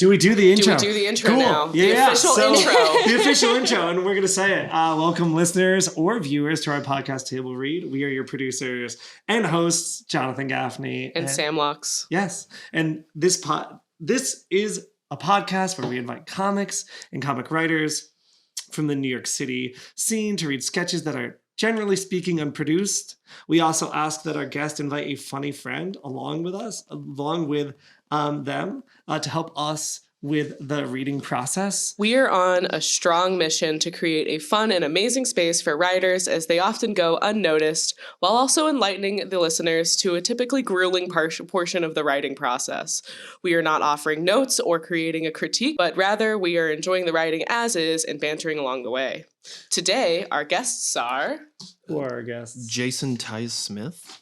Do we do the intro? Do we do the intro cool. now? Yeah, the official intro. The official intro, and we're going to say it. Welcome, listeners or viewers, to our podcast Table Read. We are your producers and hosts, Jonathan Gaffney. And Sam Lux. Yes. And this is a podcast where we invite comics and comic writers from the New York City scene to read sketches that are, generally speaking, unproduced. We also ask that our guest invite a funny friend along with them to help us with the reading process. We are on a strong mission to create a fun and amazing space for writers as they often go unnoticed, while also enlightening the listeners to a typically grueling portion of the writing process. We are not offering notes or creating a critique, but rather we are enjoying the writing as is and bantering along the way. Today, our guests are... Who are our guests? Jason Tyus Smith.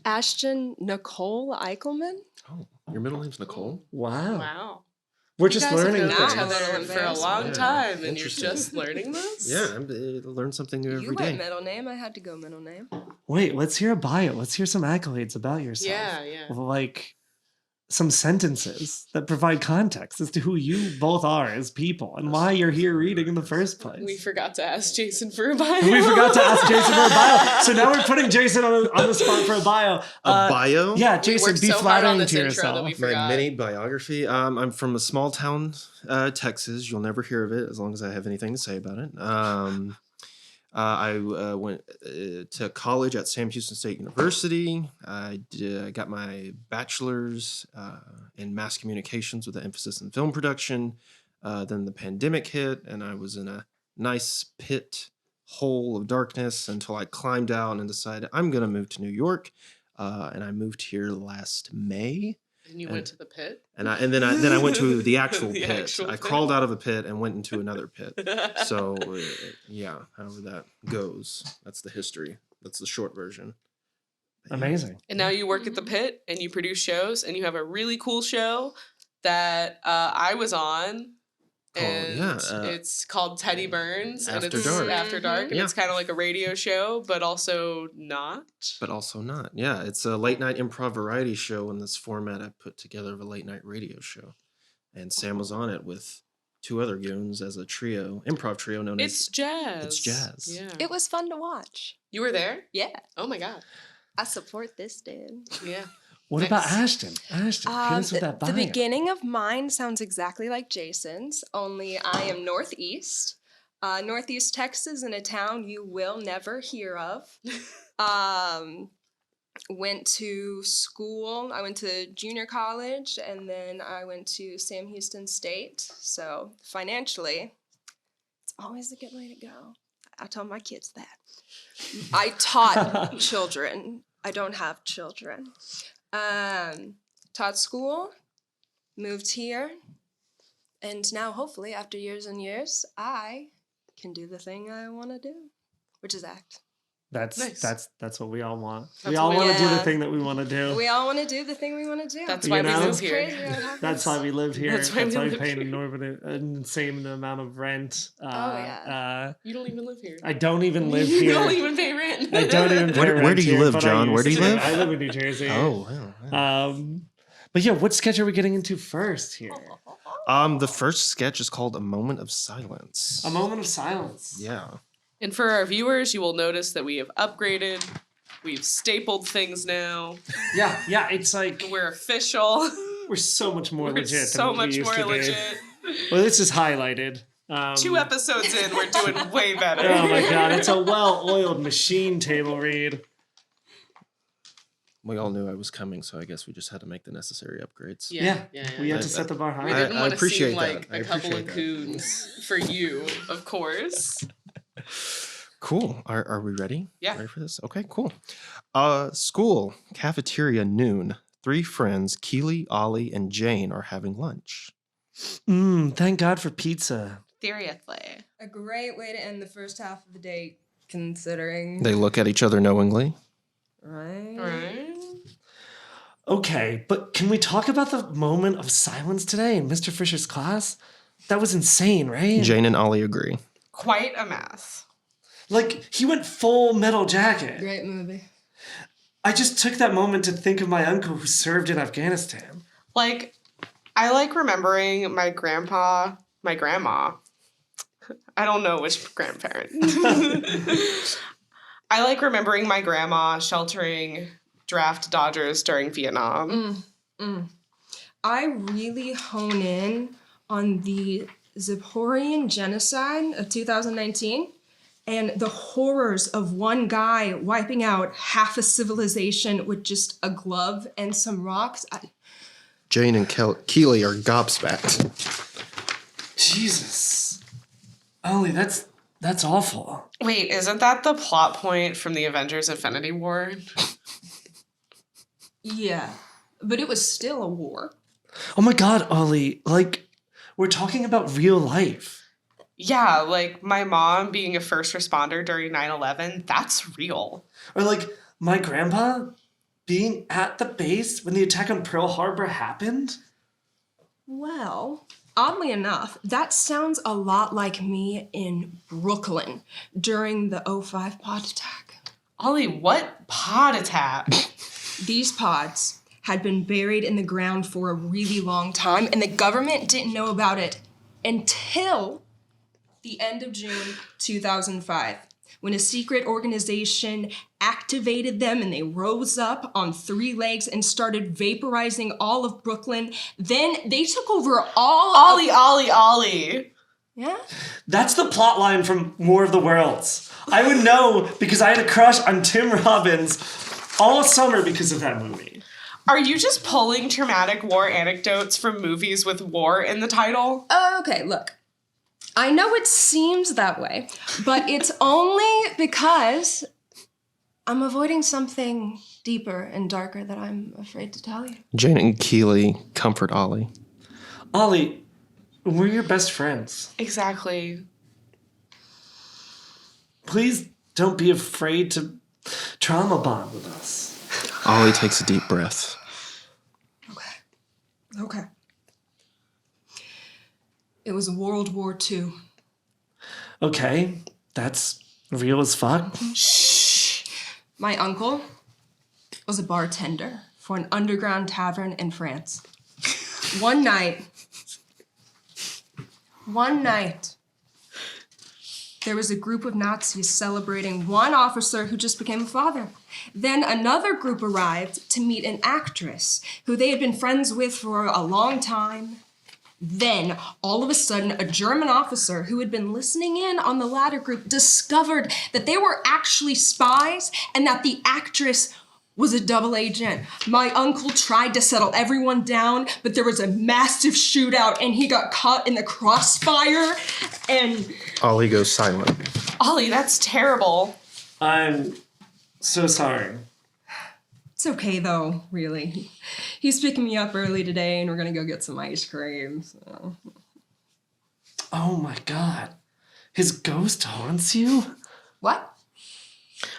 Ashton Nicole Eichelman. Oh, your middle name's Nicole? Wow. We're just learning You guys things. have known each other for a long time, and you're Interesting. just learning this? Yeah, I learn something new every You day. went middle name. I had to go middle name. Wait, let's hear a bio. Let's hear some accolades about yourself. Yeah. Like some sentences that provide context as to who you both are as people and why you're here reading in the first place. We forgot to ask Jason for a bio. We forgot to ask Jason for a bio. So now we're putting Jason on the spot for a bio. A bio? Yeah, We Jason, worked be so hard on flattering this to intro that yourself. we My forgot. mini biography. I'm from a small town, Texas. You'll never hear of it as long as I have anything to say about it. I went to college at Sam Houston State University. I got my bachelor's in mass communications with an emphasis in film production. Then the pandemic hit, and I was in a nice pit hole of darkness until I climbed out and decided I'm going to move to New York. And I moved here last May. And you went to the pit? And then I went to the actual The pit. actual I pit. crawled out of a pit and went into another pit. So yeah, however that goes, that's the history. That's the short version. But yeah. Amazing. And now you work at the pit and you produce shows, and you have a really cool show that I was on. And it's called Teddy Burns. After and it's Dark. After Dark. And Yeah. it's kind of like a radio show, but also not. But also not. Yeah, it's a late night improv variety show in this format I put together of a late night radio show. And Sam was on it with two other goons as a improv trio known It's as jazz. It's Jazz. Yeah. It was fun to watch. You were there? Yeah, Oh my God. I support this, dude. Yeah. What Nice. about Ashton? Ashton, hit us with that bio. The beginning of mine sounds exactly like Jason's, only I am Northeast. Northeast Texas, in a town you will never hear of. Went to school. I went to junior college, and then I went to Sam Houston State. So financially, it's always a good way to go. I tell my kids that. I taught children. I don't have children. Taught school, moved here, and now hopefully after years and years, I can do the thing I want to do, which is act. That's what we all want. That's We all what we want to do the want. thing that we want to do. We all want to do the thing we want to do. That's You why we know? live It's here. crazy how it happens. That's why we live here. That's why we we live pay here. an insane amount of rent. Yeah. You don't even live here. I don't even live You here. don't even pay rent. I don't even pay Where rent do you here, live, but I John? Where used do you to. live? I live in New Jersey. Oh, wow. But yeah, what sketch are we getting into first here? The first sketch is called A Moment of Silence. A moment of silence. Yeah. And for our viewers, you will notice that we have upgraded. We've stapled things now. Yeah, it's like We're official. we're so much more We're legit so than what much we used more to be. legit. Well, this is highlighted. 2 episodes in, we're doing way better. Oh my god, it's a well-oiled machine table read. We all knew I was coming, so I guess we just had to make the necessary upgrades. Yeah, we had to I- set the bar We high. didn't I want to appreciate seem like that. I a couple of appreciate that. coons for you, of course. Cool. Are we ready? Yeah. Ready for this? Okay, cool. School, cafeteria, noon. 3 friends, Keely, Ollie, and Jane, are having lunch. Thank God for pizza. Seriously. A great way to end the first half of the date, considering. They look at each other knowingly. Right? Okay, but can we talk about the moment of silence today in Mr. Fisher's class? That was insane, right? Jane and Ollie agree. Quite a mess. Like, he went full Metal Jacket. Great movie. I just took that moment to think of my uncle who served in Afghanistan. Like, I like remembering my grandma, my grandma. I don't know which grandparent. I like remembering my grandma sheltering draft dodgers during Vietnam. I really hone in on the Zipporian genocide of 2019 and the horrors of one guy wiping out half a civilization with just a glove and some rocks. Jane and Keely are gobsmacked. Jesus. Ollie, that's awful. Wait, isn't that the plot point from the Avengers Infinity War? Yeah, but it was still a war. Oh my God, Ollie. Like, we're talking about real life. Yeah, like my mom being a first responder during 9/11, that's real. Or like my grandpa being at the base when the attack on Pearl Harbor happened. Well, oddly enough, that sounds a lot like me in Brooklyn during the 05 pod attack. Ollie, what pod attack? These pods had been buried in the ground for a really long time, and the government didn't know about it until the end of June 2005, when a secret organization activated them and they rose up on 3 legs and started vaporizing all of Brooklyn. Then they took over all Ollie. Yeah? That's the plot line from War of the Worlds. I would know because I had a crush on Tim Robbins all summer because of that movie. Are you just pulling traumatic war anecdotes from movies with war in the title? Okay, look. I know it seems that way, but it's only because I'm avoiding something deeper and darker that I'm afraid to tell you. Jane and Keely comfort Ollie. Ollie, we're your best friends. Exactly. Please don't be afraid to trauma bond with us. Ollie takes a deep breath. Okay. It was World War II. Okay, that's real as fuck. Shh. My uncle was a bartender for an underground tavern in France. One night, there was a group of Nazis celebrating one officer who just became a father. Then another group arrived to meet an actress who they had been friends with for a long time. Then, all of a sudden, a German officer who had been listening in on the latter group discovered that they were actually spies and that the actress was a double agent. My uncle tried to settle everyone down, but there was a massive shootout and he got caught in the crossfire and... Ollie goes silent. Ollie, that's terrible. I'm so sorry. It's okay, though, really. He's picking me up early today, and we're gonna go get some ice cream, so... Oh my God. His ghost haunts you? What?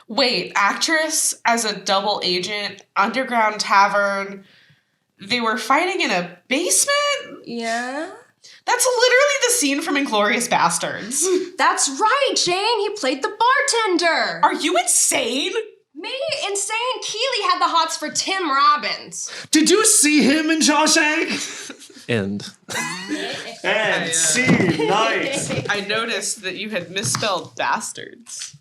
Wait, actress as a double agent, underground tavern. They were fighting in a basement? Yeah? That's literally the scene from Inglourious Bastards. That's right, Jane! He played the bartender! Are you insane? Me, Insane, Keely had the hots for Tim Robbins. Did you see him in Shawshank? End. And scene, nice. I noticed that you had misspelled bastards.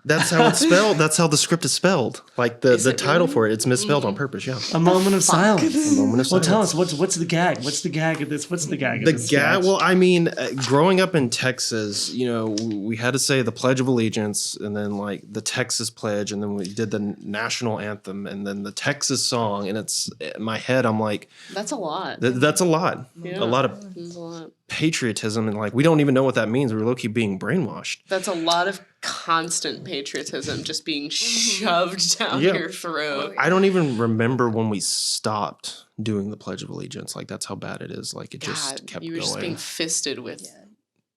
That's how it's spelled. That's how the script is spelled. Like the it title really? for it, it's misspelled on purpose. Yeah. A moment of silence. A moment of Well, tell silence. us, what's the gag? What's the gag of this? What's the gag of The this gag. sketch? Well, I mean, growing up in Texas, you know, we had to say the Pledge of Allegiance, and then like the Texas Pledge, and then we did the national anthem, and then the Texas song. And it's in my head, I'm like, That's a lot. that's a lot. Yeah. A lot of That's a lot. patriotism, and like we don't even know what that means. We're low-key being brainwashed. That's a lot of constant patriotism just being shoved down Yeah. your throat. I don't even remember when we stopped doing the Pledge of Allegiance. Like that's how bad it is. Like it just God, kept you were just being going. fisted with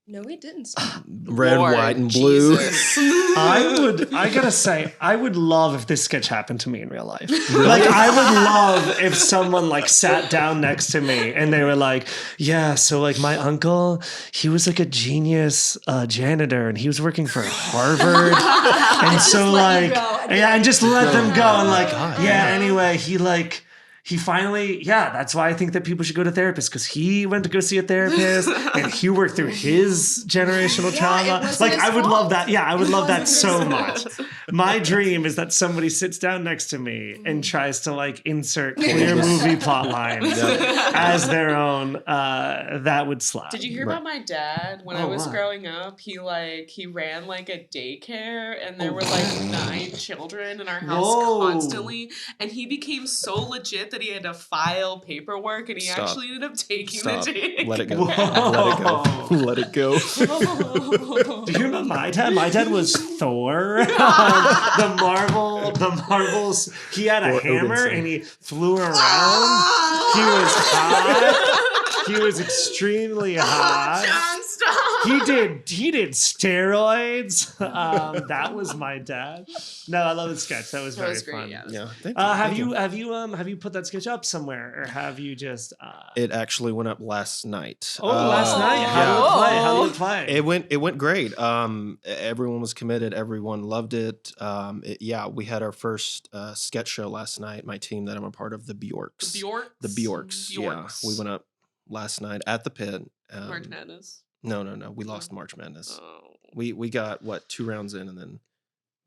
No, we didn't stop. Red, war. white, and blue. Jesus. I gotta say, I would love if this sketch happened to me in real life. Like, I would love if someone like sat down next to me and they were like, yeah, so like my uncle, he was like a genius janitor and he was working for Harvard. And so let you like, go. yeah, and just let them go. And like, God. yeah, anyway, he finally, that's why I think that people should go to therapists, because he went to go see a therapist and he worked through his generational trauma. Like, I would love that. Yeah, I would love that so much. My dream is that somebody sits down next to me and tries to like insert clear movie plot lines as their own. That would slap. Did you hear about my dad? When I was what? growing up, he ran like a daycare, and there were like 9 children in our house Whoa. constantly, and he became so legit that he had to file paperwork, and he Stop. actually ended up taking Stop. the day. Let it go. Whoa. Let it go. Do you remember my dad? My dad was Thor. the Marvels. He had a Or hammer Odinson. and he flew around. He was hot. He was extremely hot. John, stop. He did steroids. That was my dad. No, I love the sketch. That was That very was great, fun. yeah. Yeah. Thank Have you put that sketch up somewhere, or have you just? It actually went up last night. Last night. How did it play? It went great. Everyone was committed. Everyone loved it. We had our first sketch show last night. My team that I'm a part of, the Björks. The Björks. Yeah, we went up last night at the pit. March Madness. No. We lost March Madness. Oh. We got 2 rounds in and then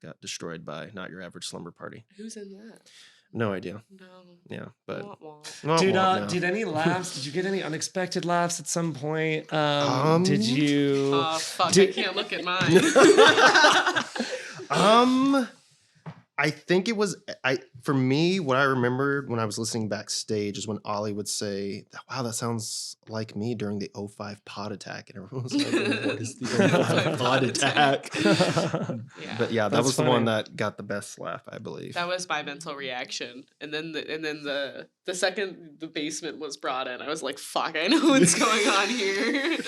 got destroyed by Not Your Average Slumber Party. Who's in that? No idea. No. Yeah, but Wah, wah. Did any laughs? Did you get any unexpected laughs at some point? Did you? Fuck, Did- I can't look at mine. I think it was for me, what I remembered when I was listening backstage is when Ollie would say, "Wow, that sounds like me during the 05 pod attack," and everyone was like, "What is the 05 pod attack?" Yeah. But yeah, that That's was the one funny. that got the best laugh, I believe. That was my mental reaction, and then the second the basement was brought in, I was like, "Fuck! I know what's going on here.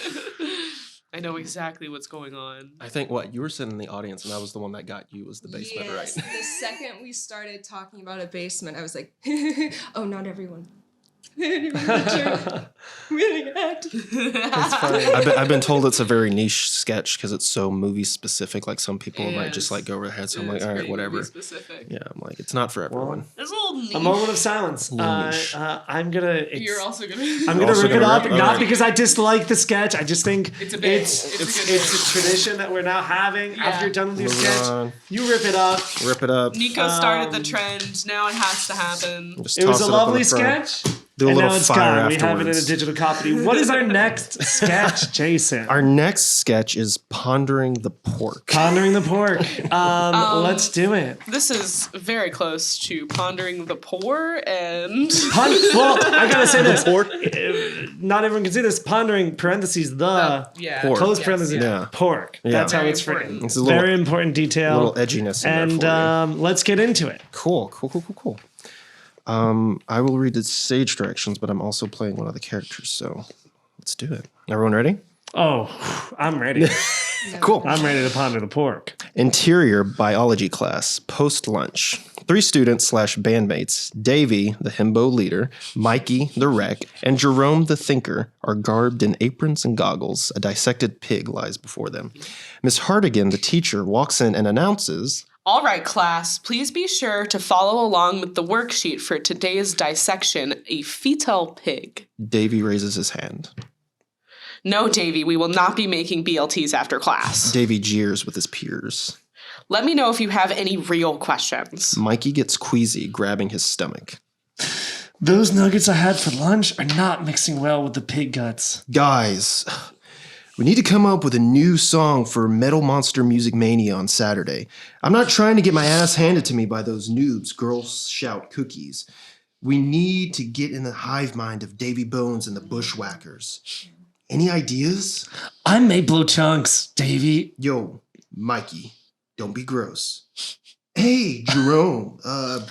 I know exactly what's going on." I think you were sitting in the audience, and that was the one that got you was the basement, Yes, right? the second we started talking about a basement, I was like, oh, not everyone. Really good. That's funny. I've been told it's a very niche sketch because it's so movie specific. Like some people might just like go over their heads. So I'm like, all right, whatever. Specific. Yeah, I'm like, it's not for everyone. It's a little niche. A moment of silence. Niche. I'm gonna. You're also gonna. I'm gonna Also rip it gonna up, rip it? not Alright. because I dislike the sketch. I just think It's a bit. it's It's a good a tradition that we're now having. Yeah. After you're done with your Moving sketch, on. you rip it up. Rip it up. Nico started the Um, trend. Now it has to happen. Just It was toss a up on the lovely front. sketch. Do a And little now it's fire gone. We have it in a afterwards. digital copy. What is our next sketch, Jason? Our next sketch is Pondering the Pork. Pondering the pork. Let's do it. This is very close to pondering the poor and. Well, I gotta say this. Pork? Not everyone can see this. Pondering parentheses the Yeah. Pork. close Yes, parentheses yeah. pork. Yeah. That's how Very it's important. written. It's a little- Very important detail. little edginess in And there for you. let's get into it. Cool. I will read the stage directions, but I'm also playing one of the characters, so let's do it. Everyone ready? Oh, I'm ready. Cool. I'm ready to ponder the pork. Interior biology class, post-lunch. 3 students/bandmates, Davy, the himbo leader, Mikey, the wreck, and Jerome, the thinker, are garbed in aprons and goggles. A dissected pig lies before them. Miss Hardigan, the teacher, walks in and announces, All right, class, please be sure to follow along with the worksheet for today's dissection, a fetal pig. Davy raises his hand. No, Davy, we will not be making BLTs after class. Davy jeers with his peers. Let me know if you have any real questions. Mikey gets queasy, grabbing his stomach. Those nuggets I had for lunch are not mixing well with the pig guts. Guys, we need to come up with a new song for Metal Monster Music Mania on Saturday. I'm not trying to get my ass handed to me by those noobs, Girl Shout cookies. We need to get in the hive mind of Davy Bones and the Bushwhackers. Any ideas? I may blow chunks, Davy. Yo, Mikey, don't be gross. Hey, Jerome,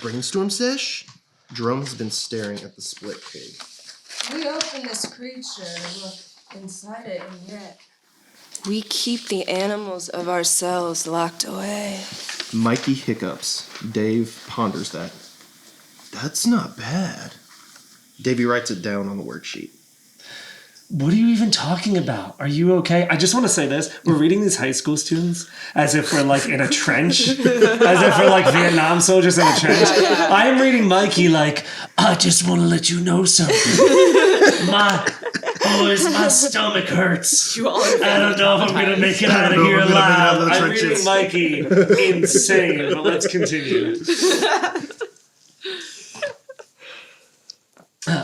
brainstorm sesh? Jerome has been staring at the split pig. We open this creature and look inside it, and yet we keep the animals of ourselves locked away. Mikey hiccups. Dave ponders that. That's not bad. Davey writes it down on the worksheet. What are you even talking about? Are you okay? I just want to say this. We're reading these high school students as if we're like in a trench, as if we're like Vietnam soldiers in a trench. Yeah. I'm reading Mikey like, I just want to let you know something. My stomach hurts. You all I don't know if I'm going to make it out of here alive. I'm reading Mikey insane, but let's continue.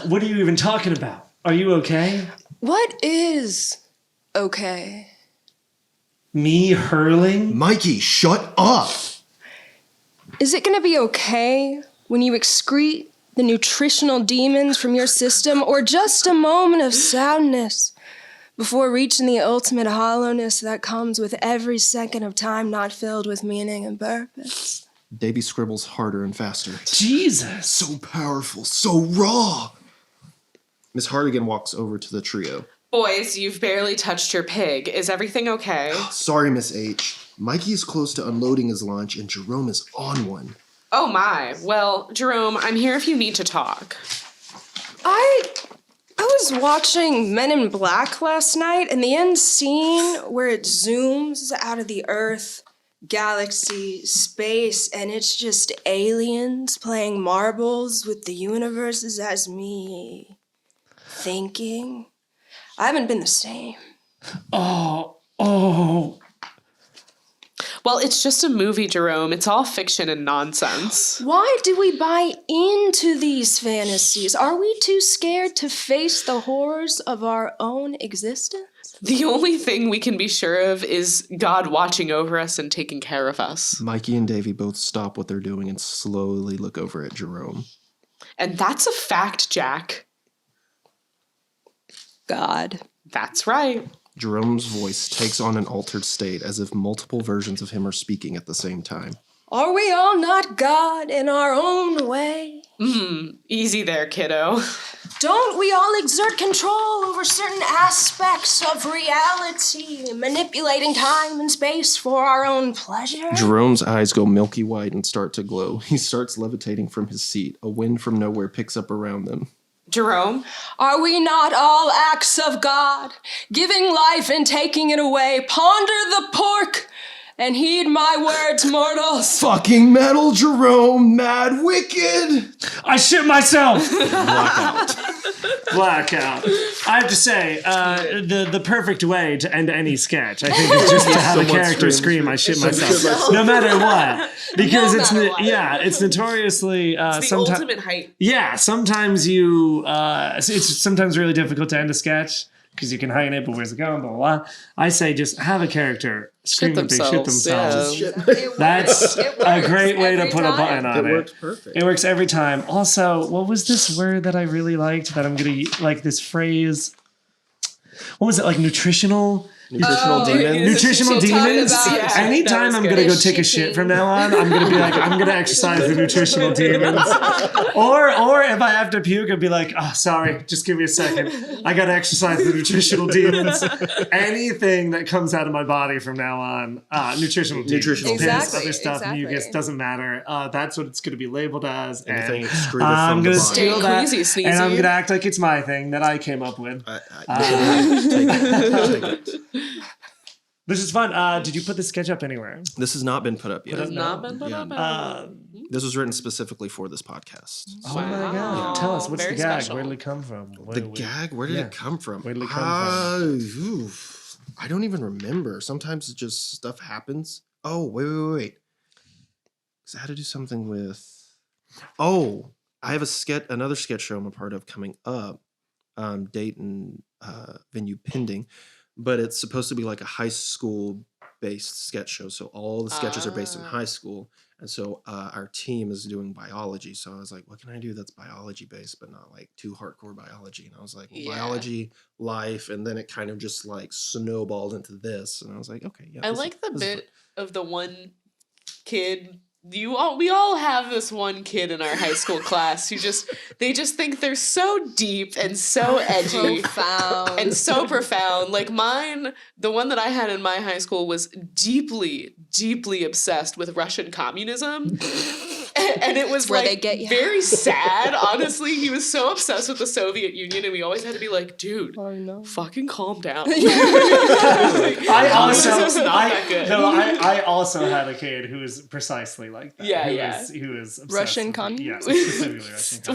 What are you even talking about? Are you okay? What is okay? Me hurling? Mikey, shut up. Is it gonna be okay when you excrete the nutritional demons from your system, or just a moment of sadness before reaching the ultimate hollowness that comes with every second of time not filled with meaning and purpose? Davy scribbles harder and faster. Jesus. So powerful, so raw. Miss Hardigan walks over to the trio. Boys, you've barely touched your pig. Is everything okay? Sorry, Miss H. Mikey is close to unloading his lunch and Jerome is on one. Oh my. Well, Jerome, I'm here if you need to talk. I was watching Men in Black last night, and the end scene where it zooms out of the Earth, galaxy, space, and it's just aliens playing marbles with the universe is as me thinking. I haven't been the same. Oh. Well, it's just a movie, Jerome. It's all fiction and nonsense. Why do we buy into these fantasies? Are we too scared to face the horrors of our own existence? The only thing we can be sure of is God watching over us and taking care of us. Mikey and Davy both stop what they're doing and slowly look over at Jerome. And that's a fact, Jack. God. That's right. Jerome's voice takes on an altered state as if multiple versions of him are speaking at the same time. Are we all not God in our own way? Easy there, kiddo. Don't we all exert control over certain aspects of reality, manipulating time and space for our own pleasure? Jerome's eyes go milky white and start to glow. He starts levitating from his seat. A wind from nowhere picks up around them. Jerome? Are we not all acts of God, giving life and taking it away? Ponder the pork and heed my words, mortals. Fucking metal, Jerome! Mad wicked! I shit myself. Blackout. Blackout. I have to say, the perfect way to end any sketch, I think, is just to have a Someone character scream. scream, I shit myself. No matter what. Because No it's matter what. it's notoriously It's the ultimate height. Yeah, sometimes it's sometimes really difficult to end a sketch because you can heighten it, but where's it going, blah, blah, blah. I say just have a character scream that they shit themselves. Yeah. That's a great way to put a button on It it. works perfect. It works every time. Also, what was this word that I really liked that I'm going to, like this phrase? What was it, like nutritional? Nutritional demons. Nutritional She'll talk demons. about- Yeah, that Anytime was I'm good. gonna go take a shit from now on, I'm gonna be like, I'm gonna exercise the nutritional demons. Or if I have to puke, I'd be like, oh, sorry, just give me a second. I gotta exercise the nutritional demons. Anything that comes out of my body from now on, nutritional demons. Nutritional Piss, demons. other stuff, Exactly. mucus, doesn't matter. That's what it's gonna be labeled as. Anything And excreted I'm from gonna the body. steal that, Queasy, and I'm sneezy. gonna act like it's my thing that I came up with. Take it. This is fun. Did you put the sketch up anywhere? This has not been put up yet. Has not been put up. This was written specifically for this podcast. Oh my Wow. god! Tell us, what's Very the gag? special. Where did it come from? The gag? Where did yeah. it come from? Where did it come I don't even remember. Sometimes it just stuff happens. Oh, wait. Because I had to do something with. Oh, I have another sketch show I'm a part of coming up. Date and venue pending, but it's supposed to be like a high school based sketch show. So all the sketches are based in high school. And so our team is doing biology. So I was like, what can I do that's biology based, but not like too hardcore biology? And I was like, well, Yeah. biology, life. And then it kind of just like snowballed into this. And I was like, okay, yeah. I this like the is fun. bit of the one kid. We all have this one kid in our high school class who they just think they're so deep and so edgy. Profound. And so profound. Like mine, the one that I had in my high school was deeply, deeply obsessed with Russian communism. And it was where like they get you. very sad. Honestly, he was so obsessed with the Soviet Union, and we always had to be like, dude, Oh no. fucking calm down. I also, It's not that good. I also had a kid who was precisely like that. Yeah, who yeah. Was, who was obsessed Russian with, communist? Yes, specifically Russian communist.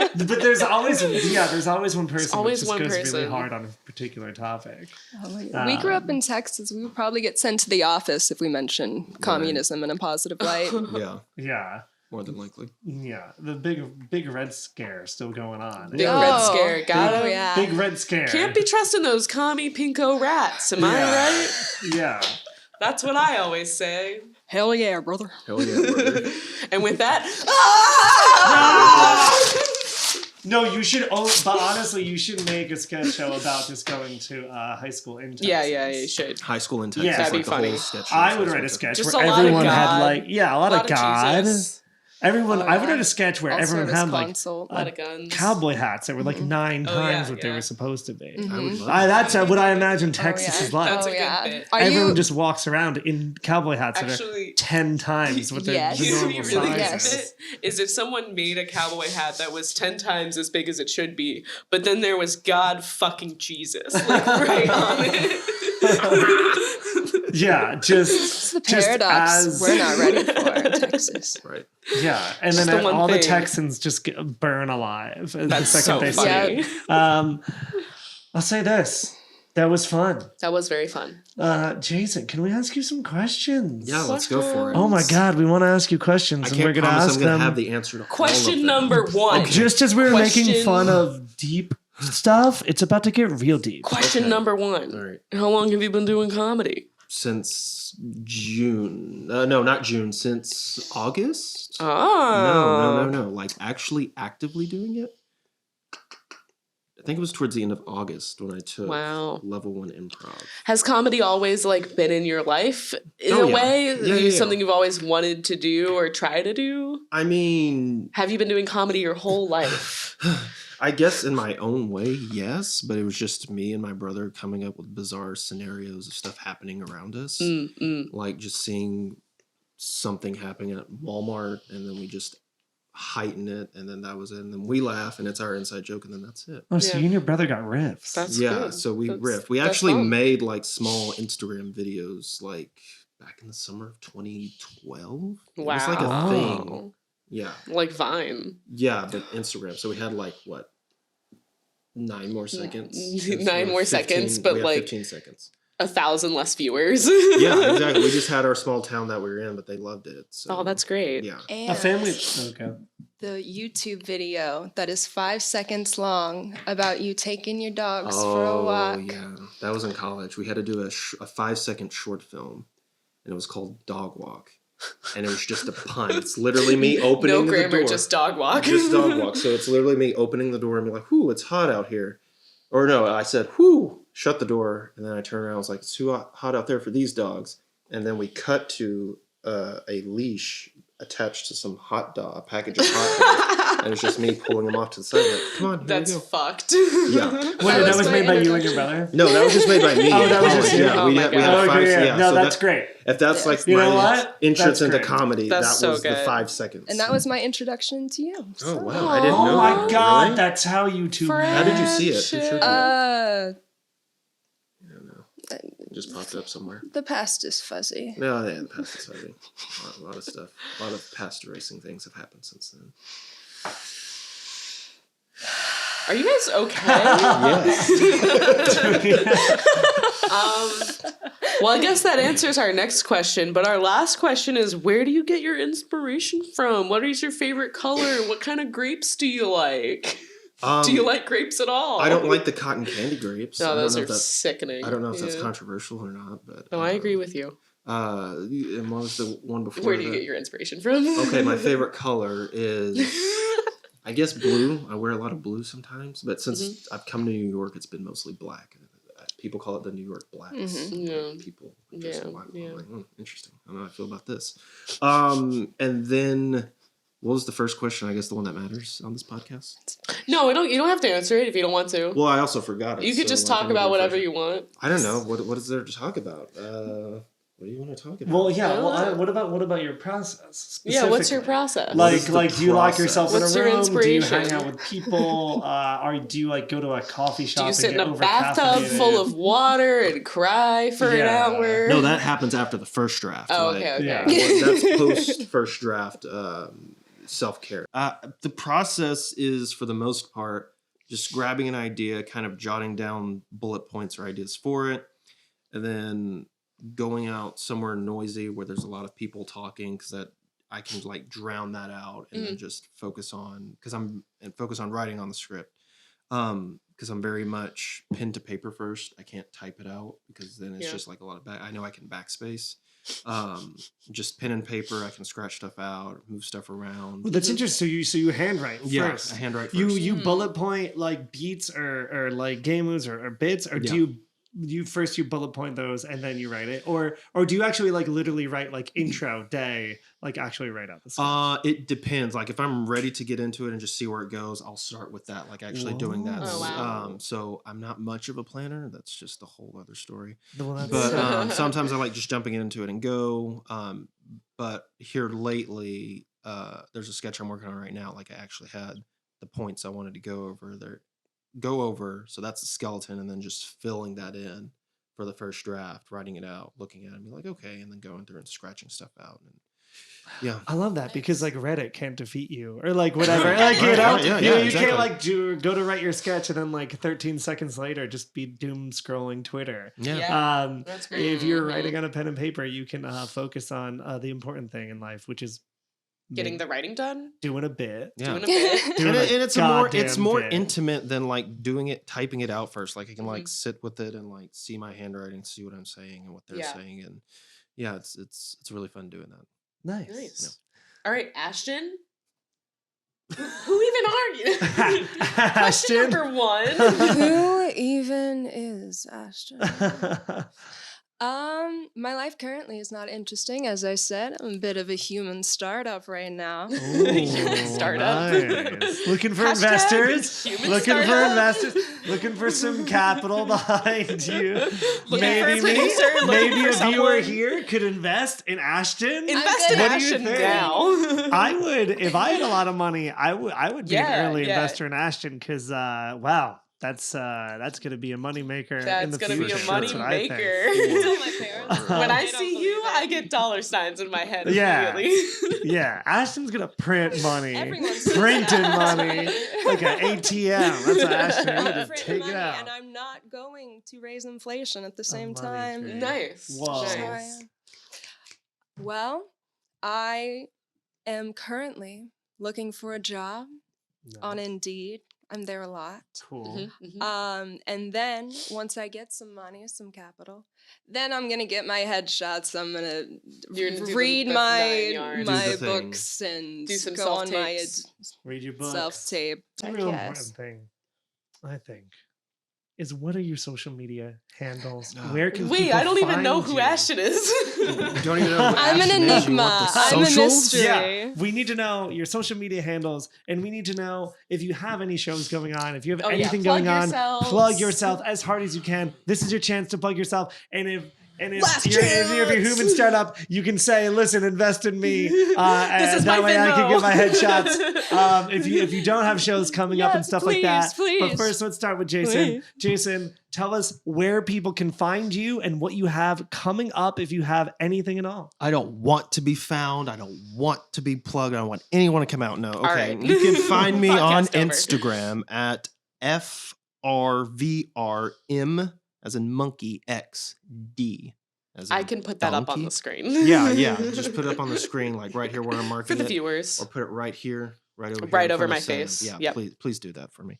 What? But there's always one person always that just one goes really person. hard on a particular topic. Oh my God. We grew up in Texas. We would probably get sent to the office if we mention communism in a positive light. Yeah, Yeah. more than likely. Yeah. The big red scare still going on. Big red scare. Got Oh, him. yeah. Big red scare. Can't be trusting those commie pinko rats. Am I right? Yeah. That's what I always say. Hell yeah, brother. Hell yeah, brother. And with that, No, you should. But honestly, you should make a sketch show about just going to high school in Texas. yeah, you should. High school in Texas. Yeah. That'd be like the funny. whole sketch show I is would high write a school sketch Just where a lot of everyone had God. like a lot of God. Jesus. Everyone, Oh, I would yeah. write a sketch where All everyone service had like console. A lot of guns. cowboy hats that were like 9 Oh, times yeah, what they yeah. were supposed to be. I would love That's what I imagine Texas yeah. is like. That's a Oh, good yeah. bit. Are Everyone you just walks around in cowboy hats that are Actually, 10 times what they're Yes. the you know normal what you really size get is. is if someone made a cowboy hat that was 10 times as big as it should be, but then there was God fucking Jesus like right on it. Yeah, It's just the just paradox as- we're not ready for in Texas. Right. Yeah, and Just then the one all the thing. Texans just get burn alive the That's second so they funny. see it. I'll say this: that was fun. That was very fun. Jason, can we ask you some questions? Yeah, let's go for it. Oh my God, we want to ask you questions, I and can't we're gonna promise ask I'm gonna them. have the answer to all of Question them. number one. Just as we were making Question- fun of deep stuff, it's about to get real deep. Question Okay. number one. All right. How long have you been doing comedy? Since June. No, not June. Since August? Oh. No. Like actually actively doing it? I think it was towards the end of August when I took Wow. level 1 improv. Has comedy always like been in your life in Oh, a yeah. way? Yeah. Something you've always wanted to do or try to do? I mean, Have you been doing comedy your whole life? I guess in my own way, yes, but it was just me and my brother coming up with bizarre scenarios of stuff happening around us. Like just seeing something happening at Walmart and then we just heighten it and then that was it. And then we laugh and it's our inside joke and then that's it. Oh, so Yeah. you and your brother got riffs. That's Yeah, good. so we That's- riff. We that's actually fun. made like small Instagram videos like back in the summer of 2012. It was like a Wow. thing. Yeah. Like Vine. Yeah, but Instagram. So we had like what? 9 more seconds. 9 more seconds, but we had like 15 seconds. 1,000 less viewers. Yeah, exactly. We just had our small town that we were in, but they loved it. So. Oh, that's great. Yeah. And A family. Okay. the YouTube video that is 5 seconds long about you taking your dogs for a walk. yeah. That was in college. We had to do a 5-second short film, and it was called Dog Walk. And it was just a pun. It's literally me opening No the grammar, door. just dog walk. Just dog walk. So it's literally me opening the door and be like, whoo, it's hot out here. Or no, I said, whoo, shut the door. And then I turned around. I was like, it's too hot out there for these dogs. And then we cut to a leash attached to some a package of hot dogs. And it was just me pulling them off to the side. Like, come on, here That's we go. fucked. Yeah. Wait, that was my made by you and your introduction. brother? No, that was just made by me. Oh, in that was just college. you? Yeah, Oh we my had God. five. Okay, yeah. Yeah, No, so that's that- great. If that's like You know my what? entrance That's into great. comedy, That's that so was the good. 5 seconds. And that was my introduction to you. Oh So- wow, I didn't Oh know my that. God, Really? that's how you two met. How did you see it? Who showed you? Uh, I don't know. It just popped up somewhere. the past is fuzzy. No, yeah, the past is heavy. A lot of stuff. A lot of past racing things have happened since then. Are you guys okay? Yes. Well, I guess that answers our next question. But our last question is, where do you get your inspiration from? What is your favorite color? What kind of grapes do you like? Do you like grapes at all? I don't like the cotton candy grapes. I No, don't those know are if that's- sickening. I don't know if that's Yeah. controversial or not, but No, I agree with you. And what was the one before? Where do you that? get your inspiration from? Okay, my favorite color is, I guess, blue. I wear a lot of blue sometimes, but since I've come to New York, it's been mostly black. People call it the New York Blacks. Yeah. People dress in Yeah, black. yeah. I'm like, interesting. I don't know how I feel about this. And then, what was the first question? I guess the one that matters on this podcast. No, you don't have to answer it if you don't want to. Well, I also forgot it. You could so, just like, talk I need to about whatever refresh it. you want. I don't know. What is there to talk about? What do you want to talk about? Well, yeah. I don't know. What about your process? Yeah, what's your specifically? process? What is Like, the do you lock process? yourself What's in a your room? Do you inspiration? hang out with people? Or do you like go to a coffee Do shop? you sit and in get a bathtub over-caffeinated? full of water and cry for an Yeah. hour? No, that happens after the first draft. Oh, like, okay, okay. Yeah. That's post first draft self-care. The process is, for the most part, just grabbing an idea, kind of jotting down bullet points or ideas for it, and then going out somewhere noisy where there's a lot of people talking, because that I can like drown that out and then just focus on writing on the script. Because I'm very much pen to paper first. I can't type it out because then it's just like a lot of I know I can backspace. Just pen and paper, I can scratch stuff out, move stuff around. Well, that's interesting. So you handwrite first. I handwrite first. You bullet point like beats or like game moves or bits, or do you first you bullet point those and then you write it, or do you actually like literally write like intro day, like actually write out the script? It depends. Like if I'm ready to get into it and just see where it goes, I'll start with that, like actually doing that. Oh, wow. So I'm not much of a planner. That's just a whole other story. Well, that's- But sometimes I like just jumping into it and go. But here lately, there's a sketch I'm working on right now. Like I actually had the points I wanted to go over. So that's the skeleton, and then just filling that in for the first draft, writing it out, looking at it, and be like, okay, and then going through and scratching stuff out. And yeah, I love that because like Reddit can't defeat you or like whatever. Like you know, you exactly. can't like go to write your sketch and then like 13 seconds later just be doom scrolling Twitter. Yeah. That's great. If you're writing on a pen and paper, you can focus on the important thing in life, which is Getting the writing done? doing a bit. Yeah. Doing a bit? Doing And it's more goddamn bit. intimate than like typing it out first. Like I can like sit with it and like see my handwriting, see what I'm saying and what they're saying, and yeah, it's really fun doing that. Nice. Nice. All right, Ashton. Who even are you? Question Ashton? number 1. Who even is Ashton? My life currently is not interesting. As I said, I'm a bit of a human startup right now. Human startup. Nice. Looking for Hashtag investors. human Looking for startup. investors. Looking for some capital behind you. Looking Maybe for a producer, looking maybe for a viewer someone. here could invest in Ashton. Invest in good. What do you Ashton think? now. I would, if I had a lot of money, I would be Yeah, an early yeah. investor in Ashton because wow, that's gonna be a moneymaker in That's the gonna be future. a money That's what I think. maker. When I They see you, I get dollar signs in my head Yeah. immediately. Yeah, Ashton's gonna print money, Everyone's printing money like an ATM. That's what Ashton. You just Print take money, it out. and I'm not going to raise inflation at the same money time. tree. Nice. Whoa. So I Nice. am. Well, I am currently looking for a job on Indeed. I'm there a lot. Cool. And then once I get some money, some capital, then I'm gonna get my headshots. I'm gonna You're gonna do the- read the 9 my yards. Do my the thing. books and Do some go on my self-tapes. Read your books. self tape. It's a real important thing, I think, is what are your social media handles? Where can Wait, people I don't even know find who you? Ashton is. You don't even know what I'm an Ashton is. You enigma. want the I'm a socials? mystery. Yeah, we need to know your social media handles, and we need to know if you have any shows going on, if you have Oh, yeah. anything Plug going on. yourselves. Plug yourself as hard as you can. This is your chance to plug yourself, and if Last you're a chance. human startup, you can say, "Listen, invest in me." This is and my that way I can Venmo. get my headshots. If you don't have shows coming up and Yes, stuff like that, please, but please. first let's start with Jason. Please. Jason, tell us where people can find you and what you have coming up, if you have anything at all. I don't want to be found. I don't want to be plugged. I don't want anyone to come out. No. Okay. right. You can find me on Podcast over. Instagram at FRVRM as in monkey XD. As in I can put that up on donkey. the screen. Yeah. Just put it up on the screen, like right here where I'm For marking the it. viewers. Or put it right here, right over here. Right in over front my of Sam. face. Yeah, Yep. please do that for me.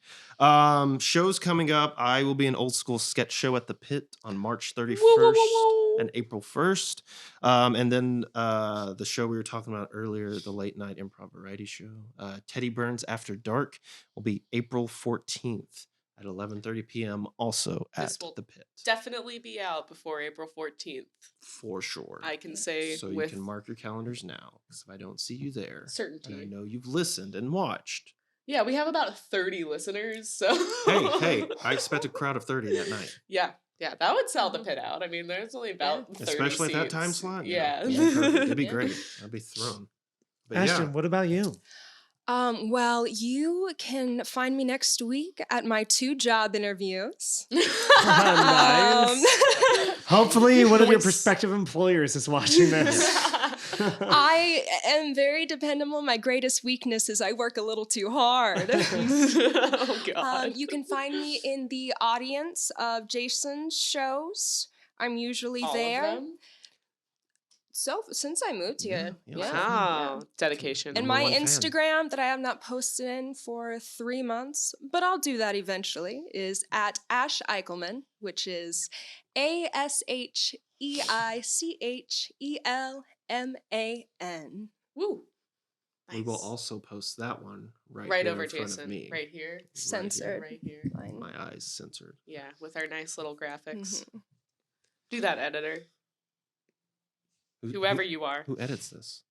Shows coming up. I will be an old school sketch show at the Pit on March 31st Whoa, whoa, whoa. and April 1st. And then the show we were talking about earlier, the late night improv variety show, Teddy Burns After Dark, will be April 14th at 11:30 p.m. also This at will the Pit. Definitely be out before April 14th. For sure. I can say So you with can mark your calendars now, because if I don't see you there, and I certainty. know you've listened and watched. Yeah, we have about 30 listeners, so Hey, I expect a crowd of 30 that night. Yeah. Yeah, that would sell the pit out. I mean, there's only about 30 Especially at that seats. time slot. Yeah. It'd be perfect. It'd be Yeah. great. I'd be thrown. But Ashton, what about you? Well, you can find me next week at my 2 job interviews. Nice. Hopefully, one of your Nice. prospective employers is watching this. I am very dependable. My greatest weakness is I work a little too hard. Oh, God. You can find me in the audience of Jason's shows. I'm usually All there. of them? So since I moved here, Yeah. Wow. Dedication. And Number my 1 fan. Instagram that I have not posted in for 3 months, but I'll do that eventually, is at Ash Eichelman, which is ASHEICHELMAN. Woo. We will Nice. also post that one right Right here over in front Jason. of me. Right here. Censored. Right here. Fine. My eyes censored. Yeah, with our nice little graphics. Mhm. Do that, editor. Whoever you are. Who edits this?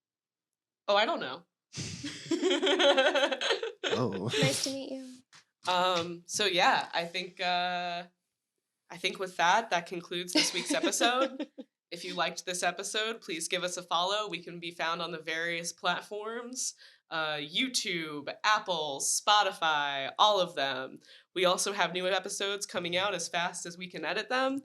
Oh, I don't know. Oh. Nice to meet you. So yeah, I think with that concludes this week's episode. If you liked this episode, please give us a follow. We can be found on the various platforms, YouTube, Apple, Spotify, all of them. We also have new episodes coming out as fast as we can edit them.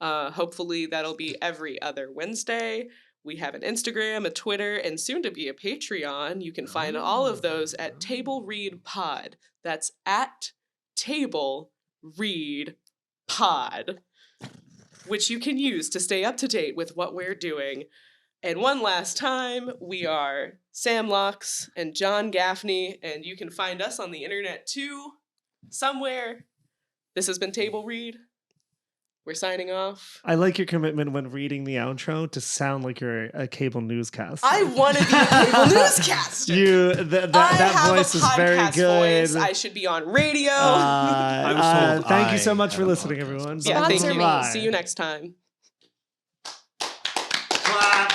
Hopefully that'll be every other Wednesday. We have an Instagram, a Twitter, and soon to be a Patreon. You can find all of those at Table Read Pod. That's at Table Read Pod, which you can use to stay up to date with what we're doing. And one last time, we are Sam Locks and John Gaffney, and you can find us on the internet too, somewhere. This has been Table Read. We're signing off. I like your commitment when reading the outro to sound like you're a cable newscaster. I want to be a cable newscaster. That voice is very good. Voice. I should be on radio. I was told thank you so I much had for a listening, podcast. everyone. Yeah, thank Sponsor you. me. See you next time. Clap.